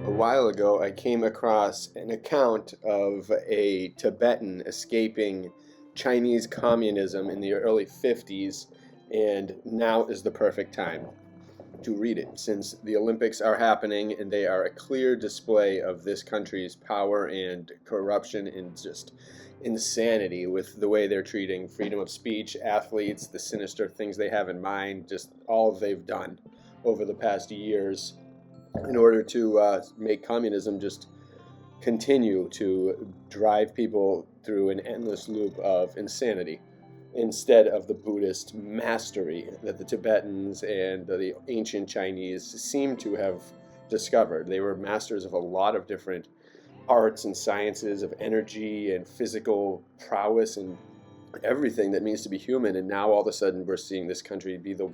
A while ago, I came across an account of a Tibetan escaping Chinese communism in the early 50s, and now is the perfect time to read it, since the Olympics are happening and they are a clear display of this country's power and corruption and just insanity with the way they're treating freedom of speech, athletes, the sinister things they have in mind, just all they've done over the past years in order to make communism just continue to drive people through an endless loop of insanity instead of the Buddhist mastery that the Tibetans and the ancient Chinese seem to have discovered. They were masters of a lot of different arts and sciences of energy and physical prowess and everything that means to be human, and now all of a sudden we're seeing this country be the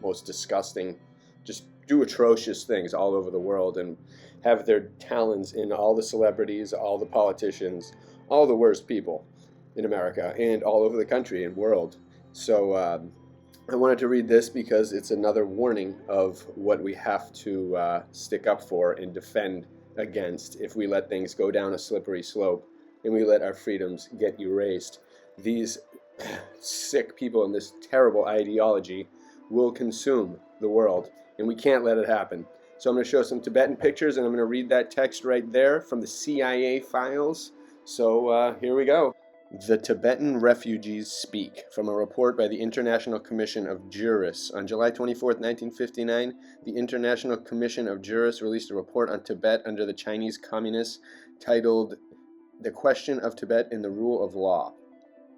most disgusting, just do atrocious things all over the world and have their talons in all the celebrities, all the politicians, all the worst people in America and all over the country and world. So I wanted to read this because it's another warning of what we have to stick up for and defend against if we let things go down a slippery slope and we let our freedoms get erased. These sick people in this terrible ideology will consume the world, and we can't let it happen. So I'm going to show some Tibetan pictures, and I'm going to read that text right there from the CIA files. So here we go. The Tibetan refugees speak. From a report by the International Commission of Jurists. On July 24, 1959, the International Commission of Jurists released a report on Tibet under the Chinese Communists titled The Question of Tibet and the Rule of Law.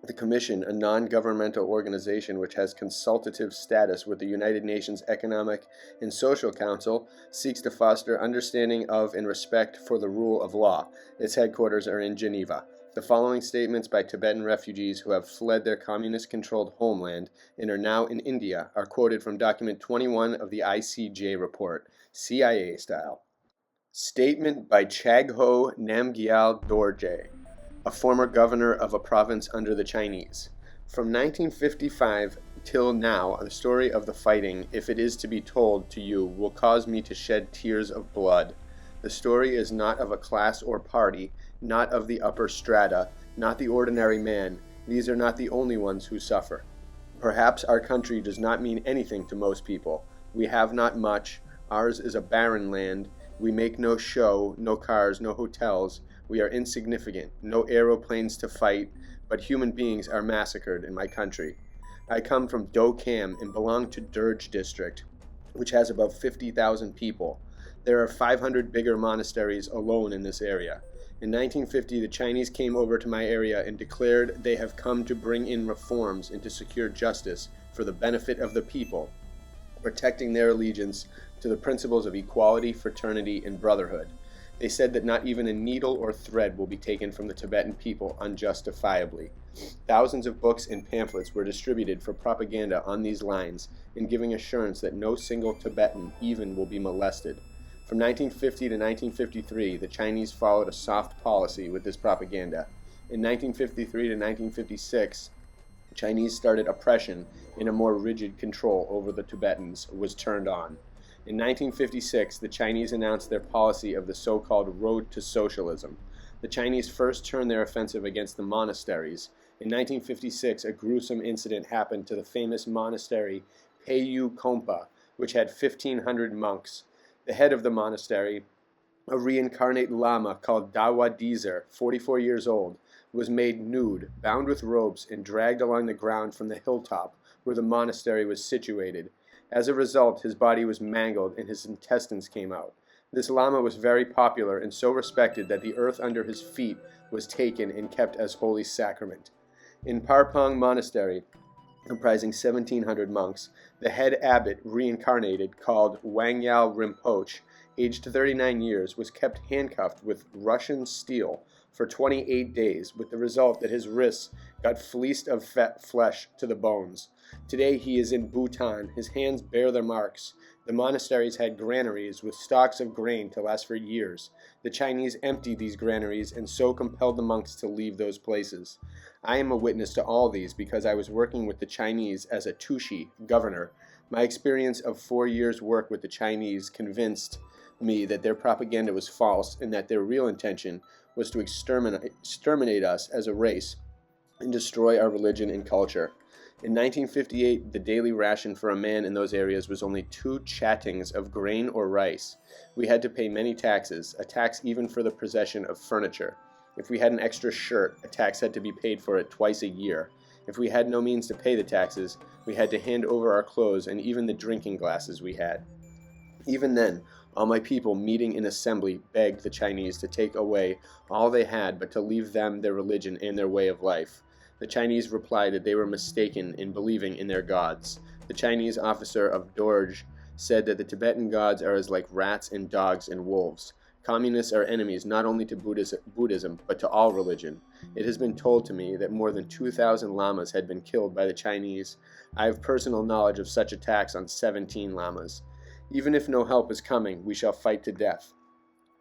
The Commission, a non-governmental organization which has consultative status with the United Nations Economic and Social Council, seeks to foster understanding of and respect for the rule of law. Its headquarters are in Geneva. The following statements by Tibetan refugees who have fled their communist-controlled homeland and are now in India are quoted from document 21 of the ICJ report, CIA style. Statement by Chagho Namgyal Dorje, a former governor of a province under the Chinese. From 1955 till now, the story of the fighting, if it is to be told to you, will cause me to shed tears of blood. The story is not of a class or party, not of the upper strata, not the ordinary man. These are not the only ones who suffer. Perhaps our country does not mean anything to most people. We have not much. Ours is a barren land. We make no show, no cars, no hotels. We are insignificant, no aeroplanes to fight, but human beings are massacred in my country. I come from Do-Kam and belong to Derge district, which has about 50,000 people. There are 500 bigger monasteries alone in this area. In 1950, the Chinese came over to my area and declared they have come to bring in reforms and to secure justice for the benefit of the people, protecting their allegiance to the principles of equality, fraternity, and brotherhood. They said that not even a needle or thread will be taken from the Tibetan people unjustifiably. Thousands of books and pamphlets were distributed for propaganda on these lines and giving assurance that no single Tibetan even will be molested. From 1950 to 1953, the Chinese followed a soft policy with this propaganda. In 1953 to 1956, the Chinese started oppression and a more rigid control over the Tibetans was turned on. In 1956, the Chinese announced their policy of the so-called Road to Socialism. The Chinese first turned their offensive against the monasteries. In 1956, a gruesome incident happened to the famous monastery Payu Kompa, which had 1,500 monks. The head of the monastery, a reincarnate lama called Dawa Deezer, 44 years old, was made nude, bound with ropes, and dragged along the ground from the hilltop where the monastery was situated. As a result, his body was mangled and his intestines came out. This lama was very popular and so respected that the earth under his feet was taken and kept as holy sacrament. In Parpong Monastery, comprising 1,700 monks, the head abbot, reincarnated, called Wangyal Rinpoche, aged 39 years, was kept handcuffed with Russian steel for 28 days, with the result that his wrists got fleeced of fat flesh to the bones. Today he is in Bhutan. His hands bear their marks. The monasteries had granaries with stocks of grain to last for years. The Chinese emptied these granaries and so compelled the monks to leave those places. I am a witness to all these because I was working with the Chinese as a Tushi governor. My experience of 4 years' work with the Chinese convinced me that their propaganda was false and that their real intention was to exterminate us as a race and destroy our religion and culture. In 1958, the daily ration for a man in those areas was only 2 chattings of grain or rice. We had to pay many taxes, a tax even for the possession of furniture. If we had an extra shirt, a tax had to be paid for it twice a year. If we had no means to pay the taxes, we had to hand over our clothes and even the drinking glasses we had. Even then, all my people meeting in assembly begged the Chinese to take away all they had but to leave them their religion and their way of life. The Chinese replied that they were mistaken in believing in their gods. The Chinese officer of Dorje said that the Tibetan gods are as like rats and dogs and wolves. Communists are enemies not only to Buddhism, but to all religion. It has been told to me that more than 2,000 lamas had been killed by the Chinese. I have personal knowledge of such attacks on 17 lamas. Even if no help is coming, we shall fight to death.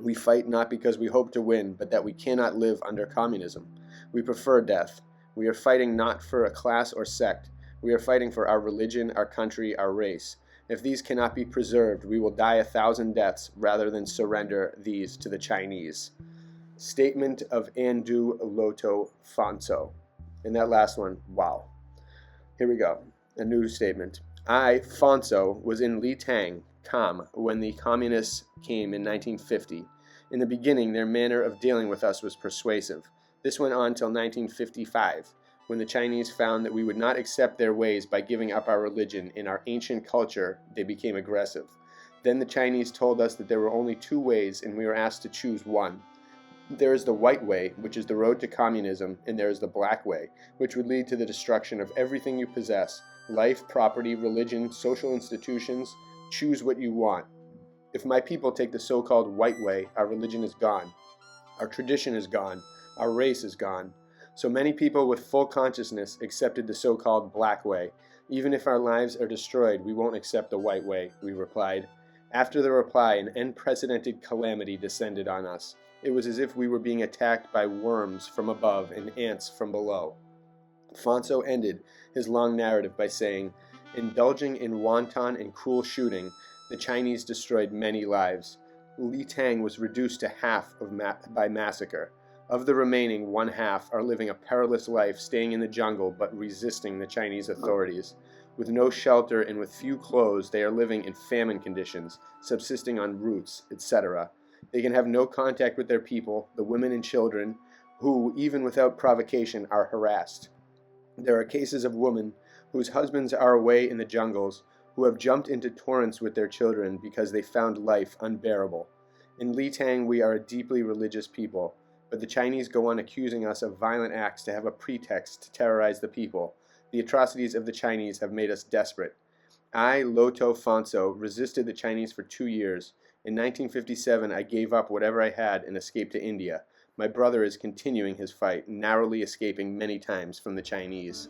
We fight not because we hope to win, but that we cannot live under communism. We prefer death. We are fighting not for a class or sect. We are fighting for our religion, our country, our race. If these cannot be preserved, we will die 1,000 deaths rather than surrender these to the Chinese. Statement of Andu Loto Fonso. And that last one, wow. Here we go. A new statement. I, Fonso, was in Litang, Kham, when the communists came in 1950. In the beginning, their manner of dealing with us was persuasive. This went on till 1955, when the Chinese found that we would not accept their ways by giving up our religion and our ancient culture. They became aggressive. Then the Chinese told us that there were only 2 ways, and we were asked to choose one. There is the white way, which is the road to communism, and there is the black way, which would lead to the destruction of everything you possess: life, property, religion, social institutions. Choose what you want. If my people take the so-called white way, our religion is gone. Our tradition is gone. Our race is gone. So many people with full consciousness accepted the so-called black way. Even if our lives are destroyed, we won't accept the white way, we replied. After the reply, an unprecedented calamity descended on us. It was as if we were being attacked by worms from above and ants from below. Fonso ended his long narrative by saying, indulging in wanton and cruel shooting, the Chinese destroyed many lives. Litang was reduced to half by massacre. Of the remaining 1/2 are living a perilous life, staying in the jungle but resisting the Chinese authorities. With no shelter and with few clothes, they are living in famine conditions, subsisting on roots, etc. They can have no contact with their people, the women and children, who, even without provocation, are harassed. There are cases of women whose husbands are away in the jungles, who have jumped into torrents with their children because they found life unbearable. In Litang, we are a deeply religious people, but the Chinese go on accusing us of violent acts to have a pretext to terrorize the people. The atrocities of the Chinese have made us desperate. I, Loto Fonso, resisted the Chinese for 2 years. In 1957, I gave up whatever I had and escaped to India. My brother is continuing his fight, narrowly escaping many times from the Chinese.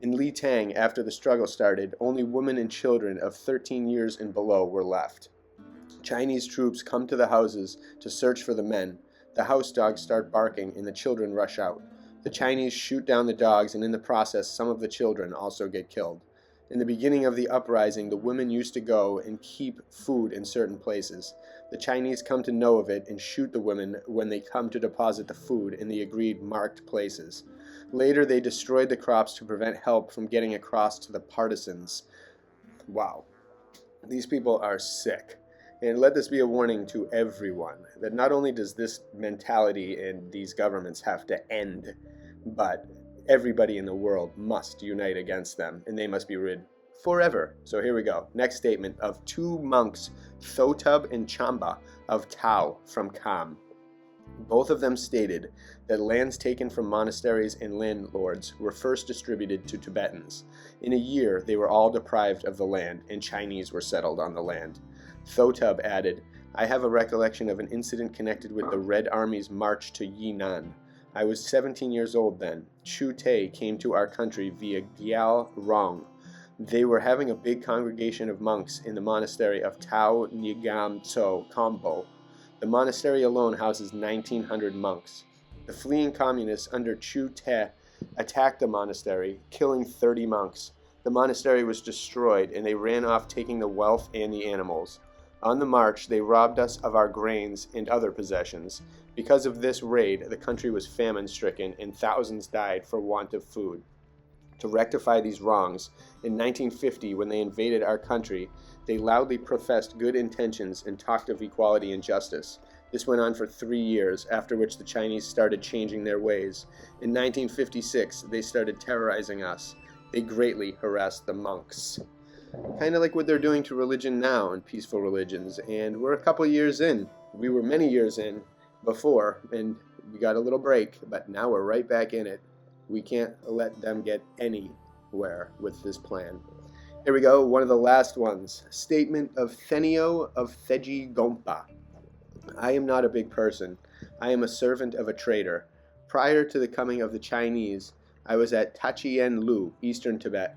In Litang, after the struggle started, only women and children of 13 years and below were left. Chinese troops come to the houses to search for the men. The house dogs start barking and the children rush out. The Chinese shoot down the dogs, and in the process some of the children also get killed. In the beginning of the uprising, the women used to go and keep food in certain places. The Chinese come to know of it and shoot the women when they come to deposit the food in the agreed marked places. Later they destroyed the crops to prevent help from getting across to the partisans. Wow. These people are sick. And let this be a warning to everyone that not only does this mentality and these governments have to end, but everybody in the world must unite against them, and they must be rid forever. So here we go. Next statement of 2 monks, Thotub and Chamba of Tao from Kham. Both of them stated that lands taken from monasteries and landlords were first distributed to Tibetans. In a year, they were all deprived of the land, and Chinese were settled on the land. Thotub added, I have a recollection of an incident connected with the Red Army's march to Yinan. I was 17 years old then. Chu Te came to our country via Gyal Rong. They were having a big congregation of monks in the monastery of Tao Nyigam Tso Kombo. The monastery alone houses 1,900 monks. The fleeing communists under Chu Te attacked the monastery, killing 30 monks. The monastery was destroyed, and they ran off taking the wealth and the animals. On the march, they robbed us of our grains and other possessions. Because of this raid, the country was famine-stricken, and thousands died for want of food. To rectify these wrongs, in 1950, when they invaded our country, they loudly professed good intentions and talked of equality and justice. This went on for 3 years, after which the Chinese started changing their ways. In 1956, they started terrorizing us. They greatly harassed the monks. Kind of like what they're doing to religion now and peaceful religions. And we're a couple years in. We were many years in before, and we got a little break, but now we're right back in it. We can't let them get anywhere with this plan. Here we go, one of the last ones. Statement of DiNo of Theji Gompa. I am not a big person. I am a servant of a trader. Prior to the coming of the Chinese, I was at Tachien-lu, eastern Tibet.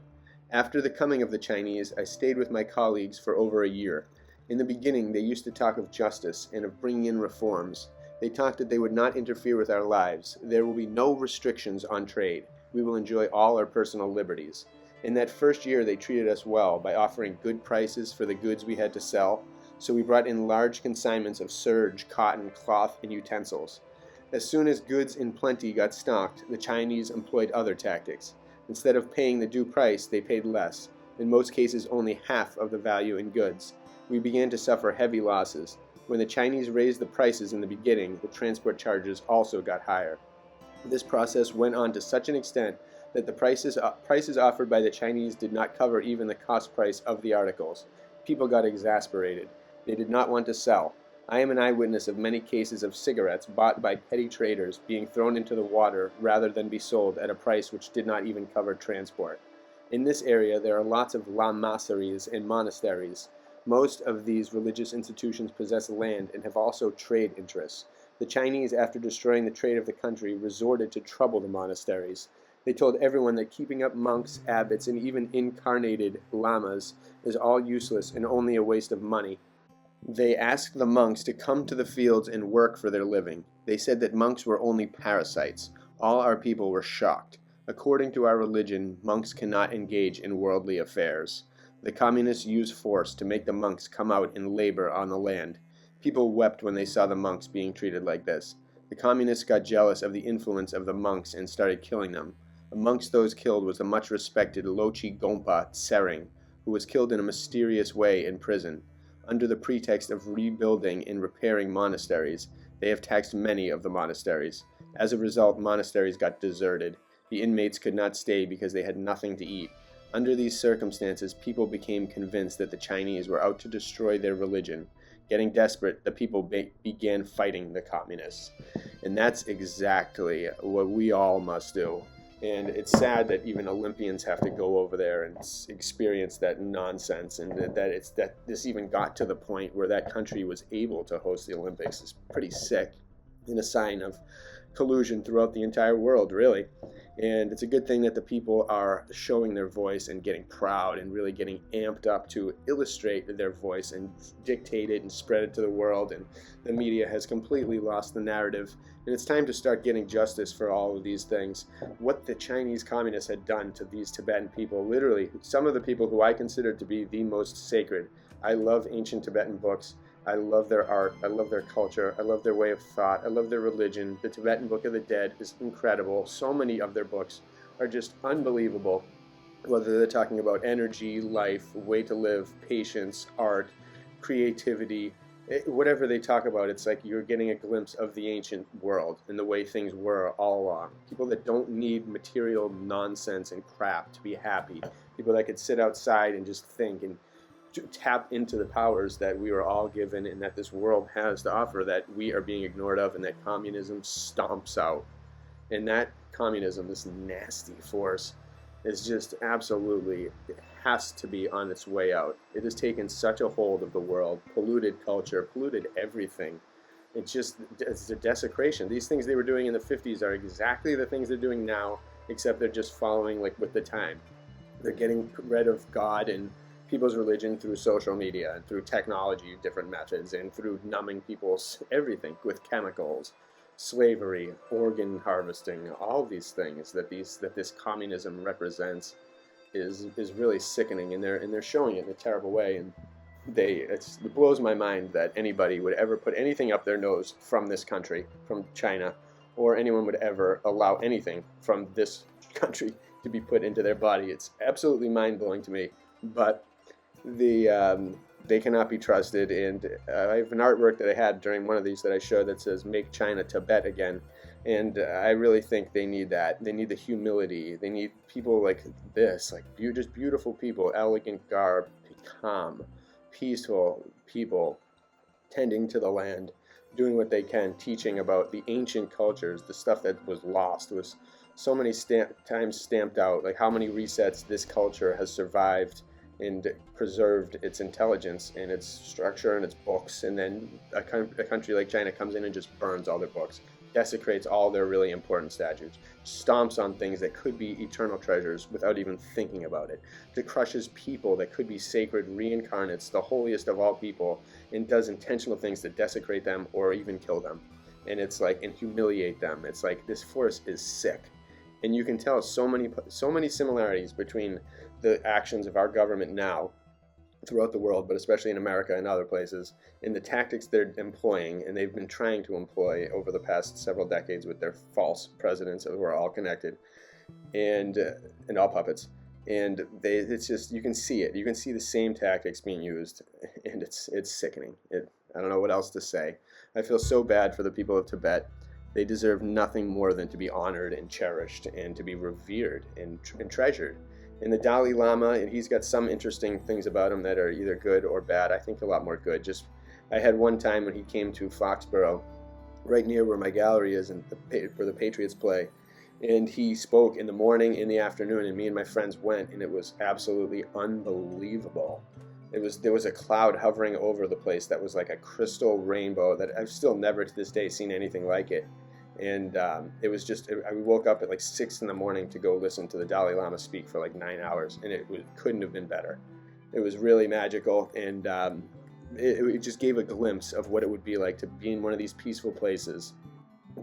After the coming of the Chinese, I stayed with my colleagues for over a year. In the beginning, they used to talk of justice and of bringing in reforms. They talked that they would not interfere with our lives. There will be no restrictions on trade. We will enjoy all our personal liberties. In that first year, they treated us well by offering good prices for the goods we had to sell, so we brought in large consignments of serge, cotton, cloth, and utensils. As soon as goods in plenty got stocked, the Chinese employed other tactics. Instead of paying the due price, they paid less, in most cases only half of the value in goods. We began to suffer heavy losses. When the Chinese raised the prices in the beginning, the transport charges also got higher. This process went on to such an extent that the prices offered by the Chinese did not cover even the cost price of the articles. People got exasperated. They did not want to sell. I am an eyewitness of many cases of cigarettes bought by petty traders being thrown into the water rather than be sold at a price which did not even cover transport. In this area there are lots of lamaseries and monasteries. Most of these religious institutions possess land and have also trade interests. The Chinese, after destroying the trade of the country, resorted to trouble the monasteries. They told everyone that keeping up monks, abbots, and even incarnated lamas is all useless and only a waste of money. They asked the monks to come to the fields and work for their living. They said that monks were only parasites. All our people were shocked. According to our religion, monks cannot engage in worldly affairs. The communists used force to make the monks come out and labor on the land. People wept when they saw the monks being treated like this. The communists got jealous of the influence of the monks and started killing them. Amongst those killed was the much respected Lochi Gompa Tsering, who was killed in a mysterious way in prison. Under the pretext of rebuilding and repairing monasteries, they have taxed many of the monasteries. As a result, monasteries got deserted. The inmates could not stay because they had nothing to eat. Under these circumstances, people became convinced that the Chinese were out to destroy their religion. Getting desperate, the people began fighting the communists. And that's exactly what we all must do. And it's sad that even Olympians have to go over there and experience that nonsense, and that this even got to the point where that country was able to host the Olympics is pretty sick, and a sign of collusion throughout the entire world, really. And it's a good thing that the people are showing their voice and getting proud and really getting amped up to illustrate their voice and dictate it and spread it to the world. And the media has completely lost the narrative. And it's time to start getting justice for all of these things. What the Chinese communists had done to these Tibetan people, literally, some of the people who I consider to be the most sacred. I love ancient Tibetan books. I love their art, I love their culture, I love their way of thought, I love their religion. The Tibetan Book of the Dead is incredible. So many of their books are just unbelievable. Whether they're talking about energy, life, way to live, patience, art, creativity, whatever they talk about, it's like you're getting a glimpse of the ancient world and the way things were all along. People that don't need material nonsense and crap to be happy. People that could sit outside and just think and to tap into the powers that we were all given and that this world has to offer that we are being ignored of and that communism stomps out. And that communism, this nasty force, is just absolutely, it has to be on its way out. It has taken such a hold of the world, polluted culture, polluted everything. It's a desecration. These things they were doing in the 50s are exactly the things they're doing now, except they're just following like with the time. They're getting rid of God and people's religion through social media and through technology, different methods, and through numbing people's everything with chemicals, slavery, organ harvesting, all these things that this communism represents is really sickening, and they're showing it in a terrible way. And it blows my mind that anybody would ever put anything up their nose from this country, from China, or anyone would ever allow anything from this country to be put into their body. It's absolutely mind-blowing to me, but they cannot be trusted. And I have an artwork that I had during one of these that I showed that says "Make China Tibet Again," and I really think they need that. They need the humility. They need people like this, like just beautiful people, elegant garb, calm, peaceful people, tending to the land, doing what they can, teaching about the ancient cultures, the stuff that was lost, was so many times stamped out, like how many resets this culture has survived and preserved its intelligence and its structure and its books, and then a country like China comes in and just burns all their books, desecrates all their really important statues, stomps on things that could be eternal treasures without even thinking about it, that crushes people that could be sacred reincarnates, the holiest of all people, and does intentional things to desecrate them or even kill them. And it's like, and humiliate them. It's like, this force is sick. And you can tell so many similarities between the actions of our government now throughout the world, but especially in America and other places, in the tactics they're employing and they've been trying to employ over the past several decades with their false presidents who are all connected and all puppets. And it's just, you can see it. You can see the same tactics being used, and it's sickening. I don't know what else to say. I feel so bad for the people of Tibet. They deserve nothing more than to be honored and cherished and to be revered and treasured. And the Dalai Lama, and he's got some interesting things about him that are either good or bad. I think a lot more good. I had one time when he came to Foxborough, right near where my gallery is and where the Patriots play, and he spoke in the morning, in the afternoon, and me and my friends went, and it was absolutely unbelievable. There was a cloud hovering over the place that was like a crystal rainbow that I've still never to this day seen anything like it. And it was just, I woke up at like 6 in the morning to go listen to the Dalai Lama speak for like 9 hours, and couldn't have been better. It was really magical, and it just gave a glimpse of what it would be like to be in one of these peaceful places,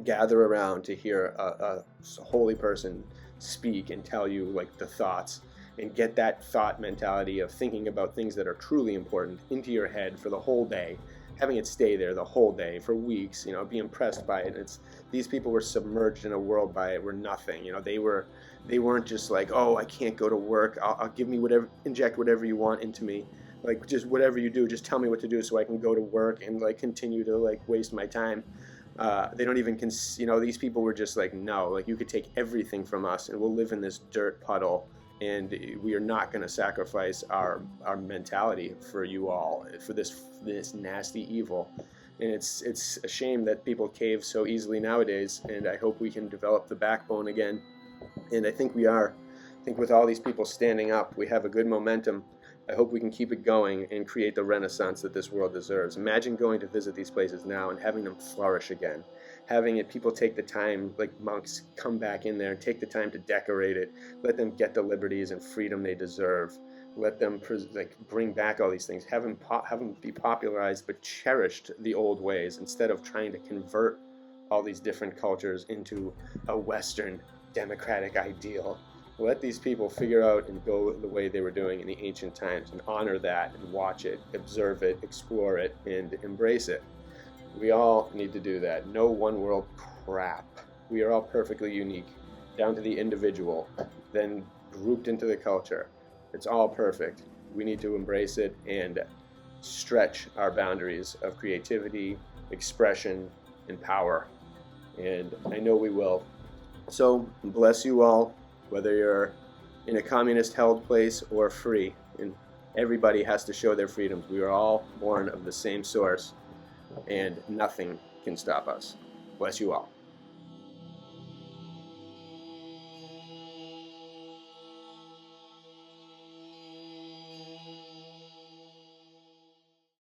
gather around to hear a holy person speak and tell you like the thoughts, and get that thought mentality of thinking about things that are truly important into your head for the whole day, having it stay there the whole day for weeks, be impressed by it. These people were submerged in a world by it where nothing, they weren't just like, oh, I can't go to work, I'll give me whatever, inject whatever you want into me, like just whatever you do, just tell me what to do so I can go to work and like continue to like waste my time. They don't even, these people were just like, no, like you could take everything from us and we'll live in this dirt puddle, and we are not going to sacrifice our mentality for you all, for this nasty evil. And it's a shame that people cave so easily nowadays, and I hope we can develop the backbone again. And I think we are. I think with all these people standing up, we have a good momentum. I hope we can keep it going and create the renaissance that this world deserves. Imagine going to visit these places now and having them flourish again. Having people take the time, like monks, come back in there and take the time to decorate it. Let them get the liberties and freedom they deserve. Let them bring back all these things. Have them be popularized, but cherished the old ways instead of trying to convert all these different cultures into a Western democratic ideal. Let these people figure out and go the way they were doing in the ancient times, and honor that and watch it, observe it, explore it, and embrace it. We all need to do that. No one world crap. We are all perfectly unique, down to the individual, then grouped into the culture. It's all perfect. We need to embrace it and stretch our boundaries of creativity, expression, and power. And I know we will. So bless you all, whether you're in a communist-held place or free. And everybody has to show their freedoms. We are all born of the same source, and nothing can stop us. Bless you all.